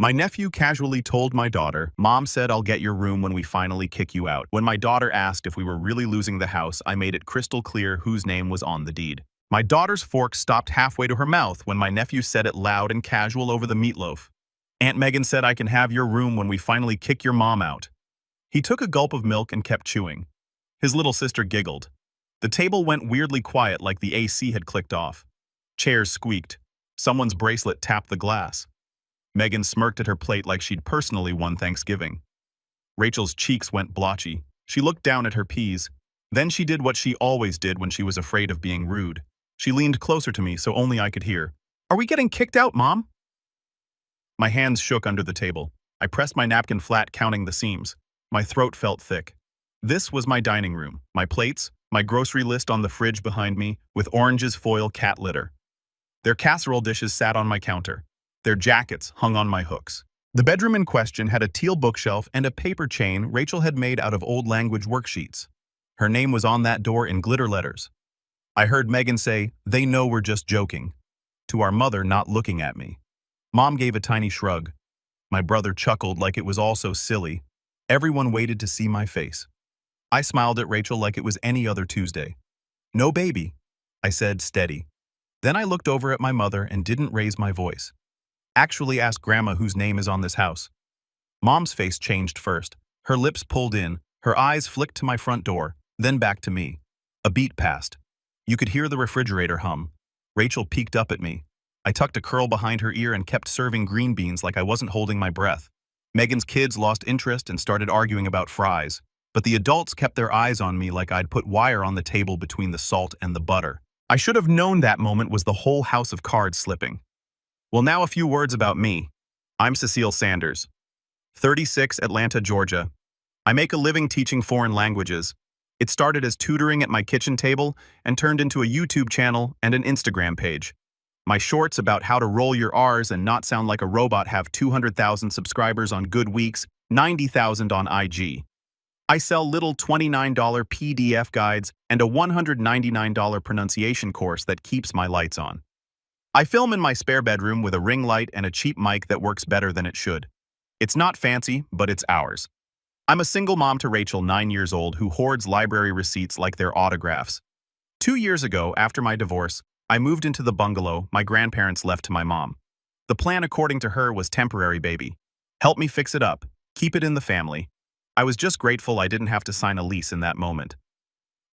My nephew casually told my daughter, "Mom said I'll get your room when we finally kick you out." When my daughter asked if we were really losing the house, I made it crystal clear whose name was on the deed. My daughter's fork stopped halfway to her mouth when my nephew said it loud and casual over the meatloaf. "Aunt Megan said I can have your room when we finally kick your mom out." He took a gulp of milk and kept chewing. His little sister giggled. The table went weirdly quiet, like the AC had clicked off. Chairs squeaked. Someone's bracelet tapped the glass. Megan smirked at her plate like she'd personally won Thanksgiving. Rachel's cheeks went blotchy. She looked down at her peas. Then she did what she always did when she was afraid of being rude. She leaned closer to me so only I could hear. "Are we getting kicked out, Mom?" My hands shook under the table. I pressed my napkin flat, counting the seams. My throat felt thick. This was my dining room, my plates, my grocery list on the fridge behind me, with oranges foil cat litter. Their casserole dishes sat on my counter. Their jackets hung on my hooks. The bedroom in question had a teal bookshelf and a paper chain Rachel had made out of old language worksheets. Her name was on that door in glitter letters. I heard Megan say, "They know we're just joking," to our mother not looking at me. Mom gave a tiny shrug. My brother chuckled like it was all so silly. Everyone waited to see my face. I smiled at Rachel like it was any other Tuesday. "No baby," I said, steady. Then I looked over at my mother and didn't raise my voice. "Actually ask Grandma whose name is on this house." Mom's face changed first. Her lips pulled in, her eyes flicked to my front door, then back to me. A beat passed. You could hear the refrigerator hum. Rachel peeked up at me. I tucked a curl behind her ear and kept serving green beans like I wasn't holding my breath. Megan's kids lost interest and started arguing about fries, but the adults kept their eyes on me like I'd put wire on the table between the salt and the butter. I should have known that moment was the whole house of cards slipping. Well, now a few words about me. I'm Cecile Sanders, 36, Atlanta, Georgia. I make a living teaching foreign languages. It started as tutoring at my kitchen table and turned into a YouTube channel and an Instagram page. My shorts about how to roll your R's and not sound like a robot have 200,000 subscribers on good weeks, 90,000 on IG. I sell little $29 PDF guides and a $199 pronunciation course that keeps my lights on. I film in my spare bedroom with a ring light and a cheap mic that works better than it should. It's not fancy, but it's ours. I'm a single mom to Rachel, 9 years old, who hoards library receipts like they're autographs. 2 years ago, after my divorce, I moved into the bungalow my grandparents left to my mom. The plan, according to her, was temporary, baby. Help me fix it up, keep it in the family. I was just grateful I didn't have to sign a lease in that moment.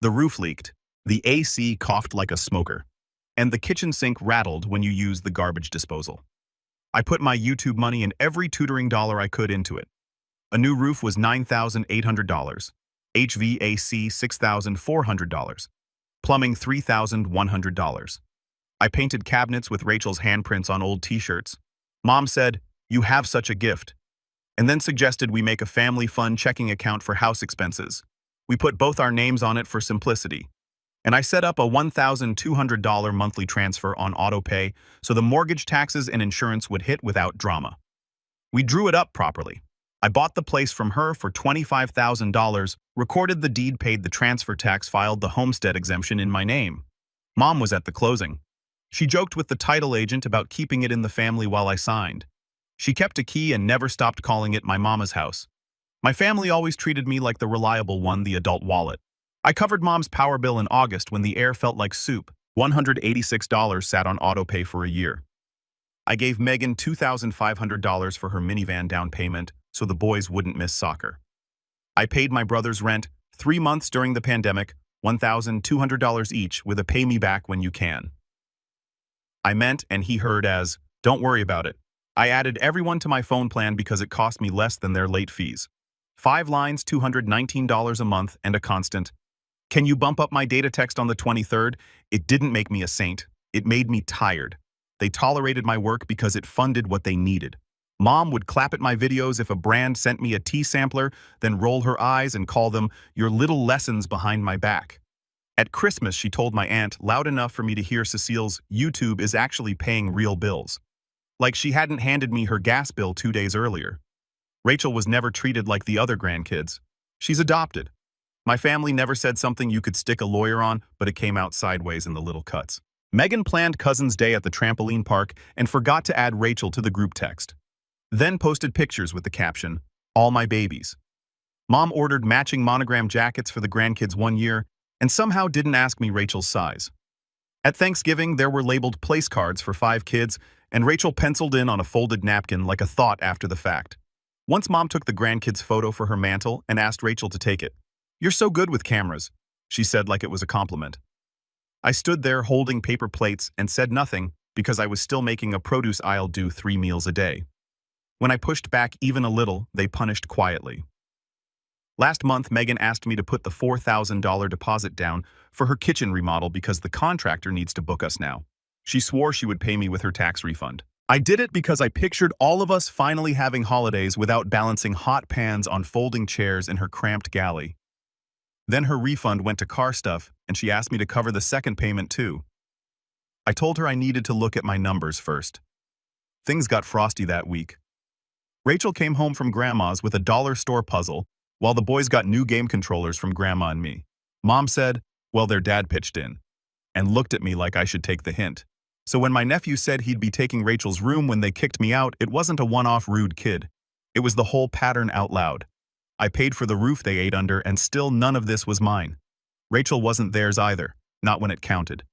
The roof leaked, the AC coughed like a smoker, and the kitchen sink rattled when you used the garbage disposal. I put my YouTube money and every tutoring dollar I could into it. A new roof was $9,800, HVAC $6,400, plumbing $3,100. I painted cabinets with Rachel's handprints on old t-shirts. Mom said, "You have such a gift," and then suggested we make a family fund checking account for house expenses. We put both our names on it for simplicity. And I set up a $1,200 monthly transfer on autopay so the mortgage, taxes, and insurance would hit without drama. We drew it up properly. I bought the place from her for $25,000, recorded the deed, paid the transfer tax, filed the homestead exemption in my name. Mom was at the closing. She joked with the title agent about keeping it in the family while I signed. She kept a key and never stopped calling it my mama's house. My family always treated me like the reliable one, the adult wallet. I covered Mom's power bill in August when the air felt like soup. $186 sat on autopay for a year. I gave Megan $2,500 for her minivan down payment so the boys wouldn't miss soccer. I paid my brother's rent 3 months during the pandemic, $1,200 each, with a pay me back when you can. I meant, and he heard as, "Don't worry about it." I added everyone to my phone plan because it cost me less than their late fees. 5 lines, $219 a month, and a constant, "Can you bump up my data text on the 23rd? It didn't make me a saint. It made me tired. They tolerated my work because it funded what they needed. Mom would clap at my videos if a brand sent me a tea sampler, then roll her eyes and call them your little lessons behind my back. At Christmas, she told my aunt loud enough for me to hear Cecile's YouTube is actually paying real bills. Like she hadn't handed me her gas bill 2 days earlier. Rachel was never treated like the other grandkids. She's adopted. My family never said something you could stick a lawyer on, but it came out sideways in the little cuts. Megan planned Cousin's Day at the trampoline park and forgot to add Rachel to the group text. Then posted pictures with the caption, "All my babies." Mom ordered matching monogram jackets for the grandkids one year and somehow didn't ask me Rachel's size. At Thanksgiving, there were labeled place cards for 5 kids, and Rachel penciled in on a folded napkin like a thought after the fact. Once Mom took the grandkids' photo for her mantle and asked Rachel to take it. "You're so good with cameras," she said like it was a compliment. I stood there holding paper plates and said nothing because I was still making a produce aisle do 3 meals a day. When I pushed back even a little, they punished quietly. Last month, Megan asked me to put the $4,000 deposit down for her kitchen remodel because the contractor needs to book us now. She swore she would pay me with her tax refund. I did it because I pictured all of us finally having holidays without balancing hot pans on folding chairs in her cramped galley. Then her refund went to car stuff, and she asked me to cover the second payment too. I told her I needed to look at my numbers first. Things got frosty that week. Rachel came home from Grandma's with a dollar store puzzle, while the boys got new game controllers from Grandma and me. Mom said, well, their dad pitched in, and looked at me like I should take the hint. So when my nephew said he'd be taking Rachel's room when they kicked me out, it wasn't a one-off rude kid. It was the whole pattern out loud. I paid for the roof they ate under, and still none of this was mine. Rachel wasn't theirs either, not when it counted.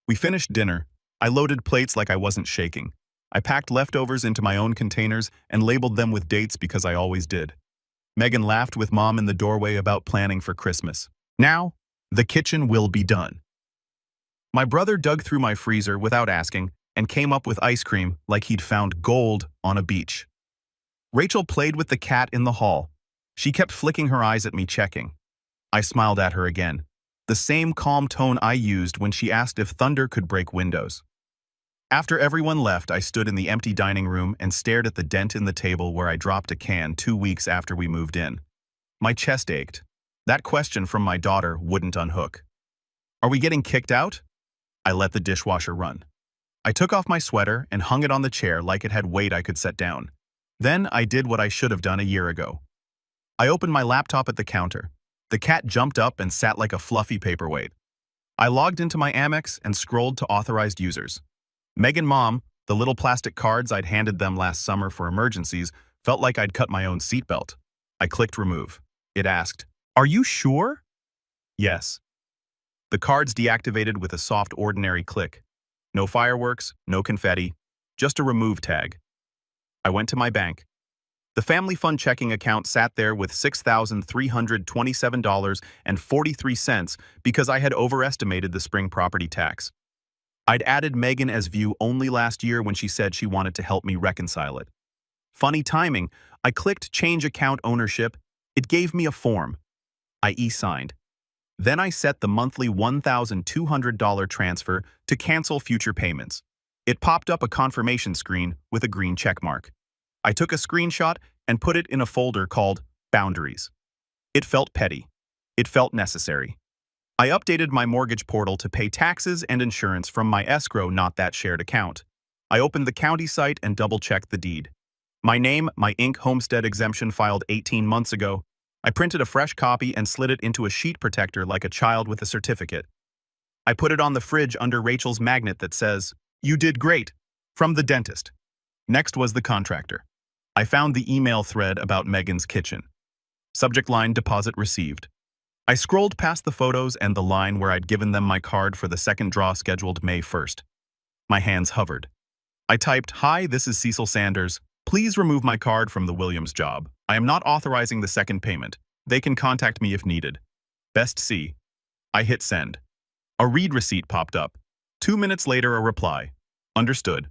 We finished dinner. I loaded plates like I wasn't shaking. I packed leftovers into my own containers and labeled them with dates because I always did. Megan laughed with Mom in the doorway about planning for Christmas. Now, the kitchen will be done. My brother dug through my freezer without asking and came up with ice cream like he'd found gold on a beach. Rachel played with the cat in the hall. She kept flicking her eyes at me, checking. I smiled at her again, the same calm tone I used when she asked if thunder could break windows. After everyone left, I stood in the empty dining room and stared at the dent in the table where I dropped a can 2 weeks after we moved in. My chest ached. That question from my daughter wouldn't unhook. Are we getting kicked out? I let the dishwasher run. I took off my sweater and hung it on the chair like it had weight I could set down. Then I did what I should have done a year ago. I opened my laptop at the counter. The cat jumped up and sat like a fluffy paperweight. I logged into my Amex and scrolled to authorized users. Megan Mom, the little plastic cards I'd handed them last summer for emergencies, felt like I'd cut my own seatbelt. I clicked remove. It asked, "Are you sure?" Yes. The cards deactivated with a soft ordinary click. No fireworks, no confetti, just a remove tag. I went to my bank. The family fund checking account sat there with $6,327.43 because I had overestimated the spring property tax. I'd added Megan as view only last year when she said she wanted to help me reconcile it. Funny timing, I clicked change account ownership. It gave me a form. I e-signed. Then I set the monthly $1,200 transfer to cancel future payments. It popped up a confirmation screen with a green check mark. I took a screenshot and put it in a folder called Boundaries. It felt petty. It felt necessary. I updated my mortgage portal to pay taxes and insurance from my escrow, not that shared account. I opened the county site and double-checked the deed. My name, my Inc. homestead exemption filed 18 months ago. I printed a fresh copy and slid it into a sheet protector like a child with a certificate. I put it on the fridge under Rachel's magnet that says, "You did great," from the dentist. Next was the contractor. I found the email thread about Megan's kitchen. Subject line, deposit received. I scrolled past the photos and the line where I'd given them my card for the second draw scheduled May 1st. My hands hovered. I typed, "Hi, this is Cecil Sanders. Please remove my card from the Williams job. I am not authorizing the second payment. They can contact me if needed. Best C." I hit send. A read receipt popped up. 2 minutes later, a reply. Understood.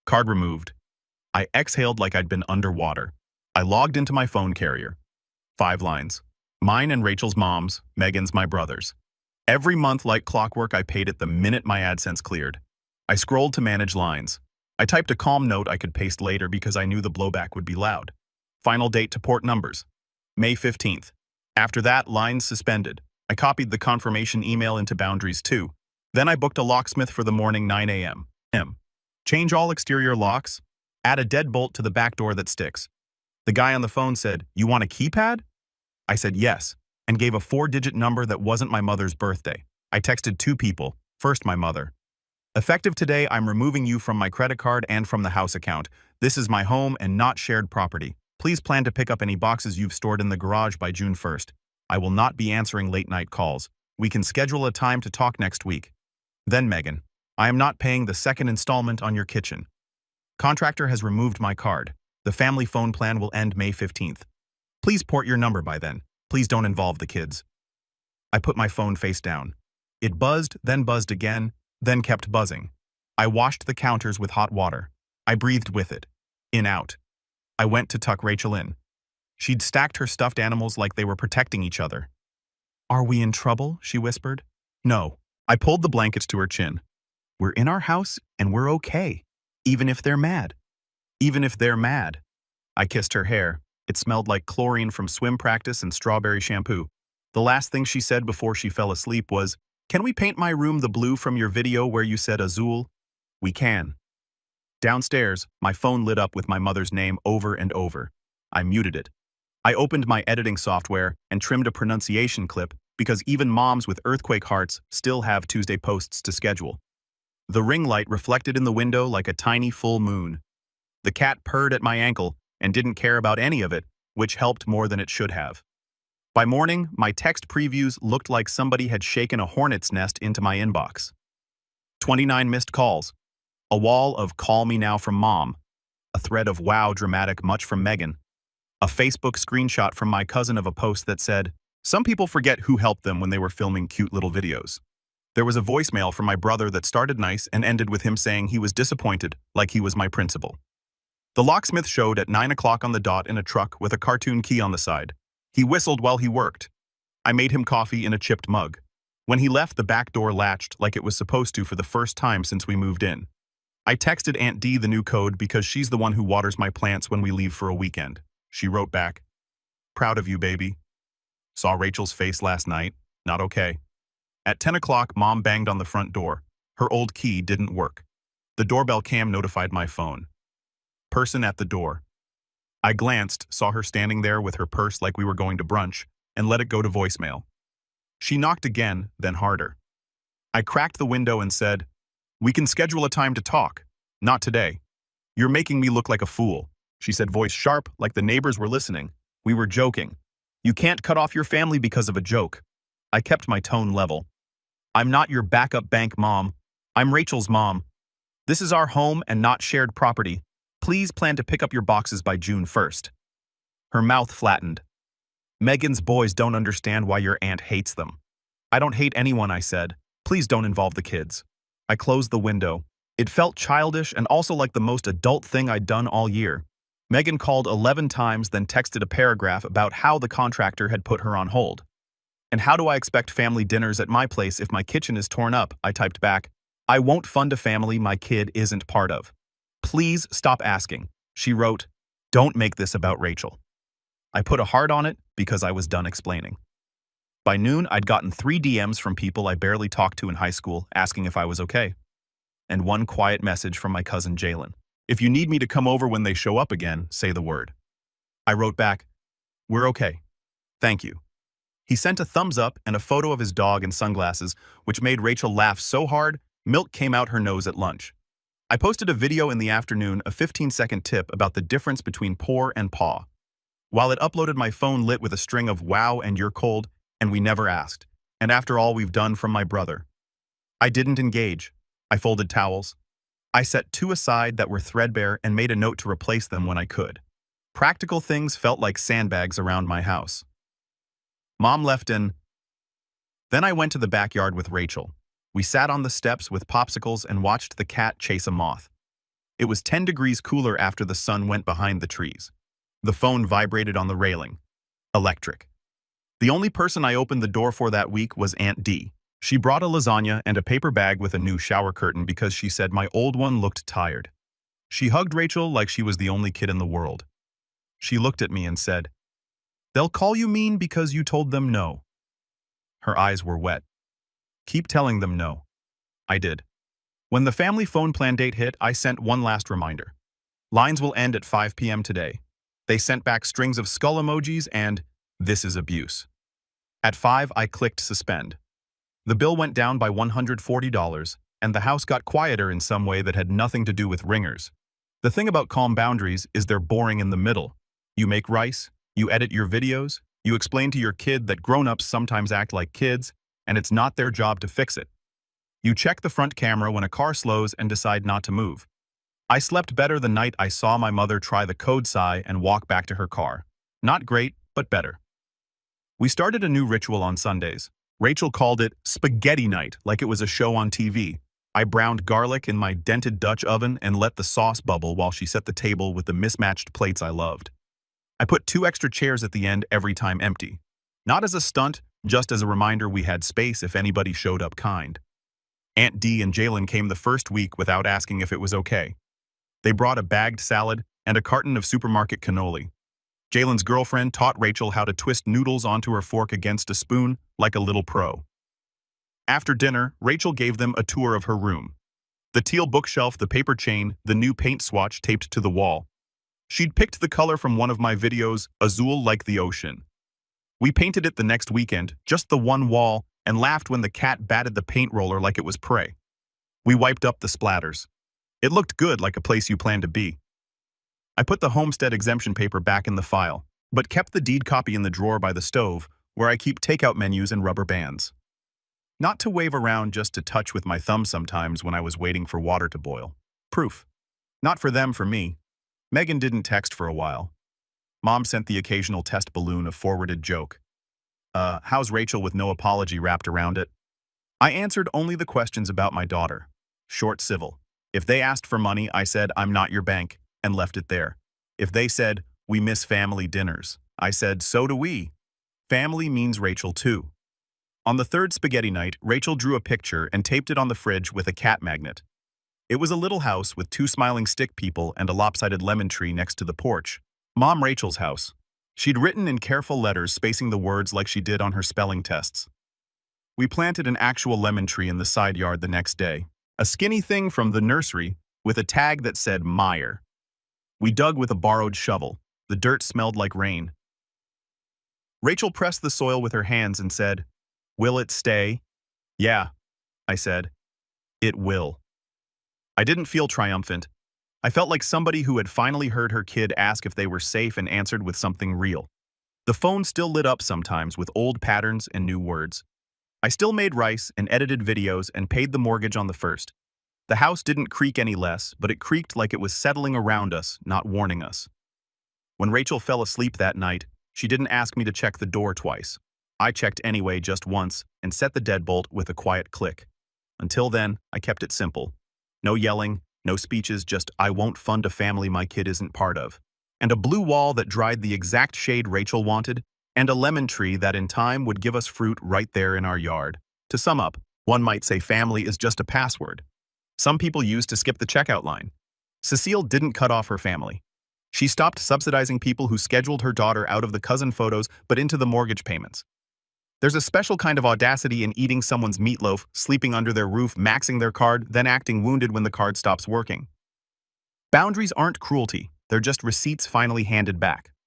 Card removed. I exhaled like I'd been underwater. I logged into my phone carrier. 5 lines. Mine and Rachel's mom's, Megan's my brother's. Every month, like clockwork, I paid it the minute my AdSense cleared. I scrolled to manage lines. I typed a calm note I could paste later because I knew the blowback would be loud. Final date to port numbers. May 15th. After that, lines suspended. I copied the confirmation email into Boundaries too. Then I booked a locksmith for the morning 9 a.m. Change all exterior locks. Add a deadbolt to the back door that sticks. The guy on the phone said, "You want a keypad?" I said yes, and gave a 4-digit number that wasn't my mother's birthday. I texted 2 people, first my mother. Effective today, I'm removing you from my credit card and from the house account. This is my home and not shared property. Please plan to pick up any boxes you've stored in the garage by June 1st. I will not be answering late-night calls. We can schedule a time to talk next week. Then Megan, I am not paying the second installment on your kitchen. Contractor has removed my card. The family phone plan will end May 15th. Please port your number by then. Please don't involve the kids. I put my phone face down. It buzzed again, then kept buzzing. I washed the counters with hot water. I breathed with it. In, out. I went to tuck Rachel in. She'd stacked her stuffed animals like they were protecting each other. "Are we in trouble?" she whispered. "No." I pulled the blankets to her chin. "We're in our house and we're okay. Even if they're mad. Even if they're mad." I kissed her hair. It smelled like chlorine from swim practice and strawberry shampoo. The last thing she said before she fell asleep was, "Can we paint my room the blue from your video where you said azul?" "We can." Downstairs, my phone lit up with my mother's name over and over. I muted it. I opened my editing software and trimmed a pronunciation clip because even moms with earthquake hearts still have Tuesday posts to schedule. The ring light reflected in the window like a tiny full moon. The cat purred at my ankle and didn't care about any of it, which helped more than it should have. By morning, my text previews looked like somebody had shaken a hornet's nest into my inbox. 29 missed calls. A wall of "call me now" from Mom. A thread of "wow dramatic much" from Megan. A Facebook screenshot from my cousin of a post that said, "Some people forget who helped them when they were filming cute little videos." There was a voicemail from my brother that started nice and ended with him saying he was disappointed, like he was my principal. The locksmith showed at 9 o'clock on the dot in a truck with a cartoon key on the side. He whistled while he worked. I made him coffee in a chipped mug. When he left, the back door latched like it was supposed to for the first time since we moved in. I texted Aunt Dee the new code because she's the one who waters my plants when we leave for a weekend. She wrote back, "Proud of you, baby. Saw Rachel's face last night. Not okay." At 10 o'clock, Mom banged on the front door. Her old key didn't work. The doorbell cam notified my phone. Person at the door. I glanced, saw her standing there with her purse like we were going to brunch, and let it go to voicemail. She knocked again, then harder. I cracked the window and said, "We can schedule a time to talk. Not today. You're making me look like a fool," she said, voice sharp, like the neighbors were listening. "We were joking. You can't cut off your family because of a joke." I kept my tone level. "I'm not your backup bank, Mom. I'm Rachel's mom. This is our home and not shared property. Please plan to pick up your boxes by June 1st. Her mouth flattened. "Megan's boys don't understand why your aunt hates them." "I don't hate anyone," I said. "Please don't involve the kids." I closed the window. It felt childish and also like the most adult thing I'd done all year. Megan called 11 times, then texted a paragraph about how the contractor had put her on hold. "And how do I expect family dinners at my place if my kitchen is torn up?" I typed back. "I won't fund a family my kid isn't part of. Please stop asking." She wrote, "Don't make this about Rachel." I put a heart on it because I was done explaining. By noon, I'd gotten 3 DMs from people I barely talked to in high school asking if I was okay. And one quiet message from my cousin Jalen. "If you need me to come over when they show up again, say the word." I wrote back, "We're okay. Thank you." He sent a thumbs up and a photo of his dog in sunglasses, which made Rachel laugh so hard, milk came out her nose at lunch. I posted a video in the afternoon, a 15-second tip about the difference between pour and paw. While it uploaded, my phone lit with a string of "wow" and "you're cold," and "we never asked," and "after all we've done" from my brother. I didn't engage. I folded towels. I set 2 aside that were threadbare and made a note to replace them when I could. Practical things felt like sandbags around my house. Mom left in. Then I went to the backyard with Rachel. We sat on the steps with popsicles and watched the cat chase a moth. It was 10 degrees cooler after the sun went behind the trees. The phone vibrated on the railing. Electric. The only person I opened the door for that week was Aunt Dee. She brought a lasagna and a paper bag with a new shower curtain because she said my old one looked tired. She hugged Rachel like she was the only kid in the world. She looked at me and said, "They'll call you mean because you told them no." Her eyes were wet. "Keep telling them no." I did. When the family phone plan date hit, I sent one last reminder. "Lines will end at 5 p.m. today." They sent back strings of skull emojis and "this is abuse." At 5, I clicked suspend. The bill went down by $140, and the house got quieter in some way that had nothing to do with ringers. The thing about calm boundaries is they're boring in the middle. You make rice, you edit your videos, you explain to your kid that grown-ups sometimes act like kids, and it's not their job to fix it. You check the front camera when a car slows and decide not to move. I slept better the night I saw my mother try the code sigh and walk back to her car. Not great, but better. We started a new ritual on Sundays. Rachel called it spaghetti night, like it was a show on TV. I browned garlic in my dented Dutch oven and let the sauce bubble while she set the table with the mismatched plates I loved. I put 2 extra chairs at the end every time empty. Not as a stunt, just as a reminder we had space if anybody showed up kind. Aunt Dee and Jalen came the first week without asking if it was okay. They brought a bagged salad and a carton of supermarket cannoli. Jalen's girlfriend taught Rachel how to twist noodles onto her fork against a spoon like a little pro. After dinner, Rachel gave them a tour of her room. The teal bookshelf, the paper chain, the new paint swatch taped to the wall. She'd picked the color from one of my videos, azul like the ocean. We painted it the next weekend, just the one wall, and laughed when the cat batted the paint roller like it was prey. We wiped up the splatters. It looked good, like a place you plan to be. I put the homestead exemption paper back in the file, but kept the deed copy in the drawer by the stove, where I keep takeout menus and rubber bands. Not to wave around, just to touch with my thumb sometimes when I was waiting for water to boil. Proof. Not for them, for me. Megan didn't text for a while. Mom sent the occasional test balloon of forwarded joke. How's Rachel, with no apology wrapped around it? I answered only the questions about my daughter. Short, civil. If they asked for money, I said, I'm not your bank, and left it there. If they said, we miss family dinners, I said, so do we. Family means Rachel too. On the third spaghetti night, Rachel drew a picture and taped it on the fridge with a cat magnet. It was a little house with 2 smiling stick people and a lopsided lemon tree next to the porch. Mom Rachel's house. She'd written in careful letters, spacing the words like she did on her spelling tests. We planted an actual lemon tree in the side yard the next day. A skinny thing from the nursery with a tag that said Meyer. We dug with a borrowed shovel. The dirt smelled like rain. Rachel pressed the soil with her hands and said, "Will it stay?" "Yeah," I said. "It will." I didn't feel triumphant. I felt like somebody who had finally heard her kid ask if they were safe and answered with something real. The phone still lit up sometimes with old patterns and new words. I still made rice and edited videos and paid the mortgage on the first. The house didn't creak any less, but it creaked like it was settling around us, not warning us. When Rachel fell asleep that night, she didn't ask me to check the door twice. I checked anyway just once and set the deadbolt with a quiet click. Until then, I kept it simple. No yelling, no speeches, just I won't fund a family my kid isn't part of. And a blue wall that dried the exact shade Rachel wanted, and a lemon tree that in time would give us fruit right there in our yard. To sum up, one might say family is just a password. Some people use to skip the checkout line. Cecile didn't cut off her family. She stopped subsidizing people who scheduled her daughter out of the cousin photos but into the mortgage payments. There's a special kind of audacity in eating someone's meatloaf, sleeping under their roof, maxing their card, then acting wounded when the card stops working. Boundaries aren't cruelty, they're just receipts finally handed back.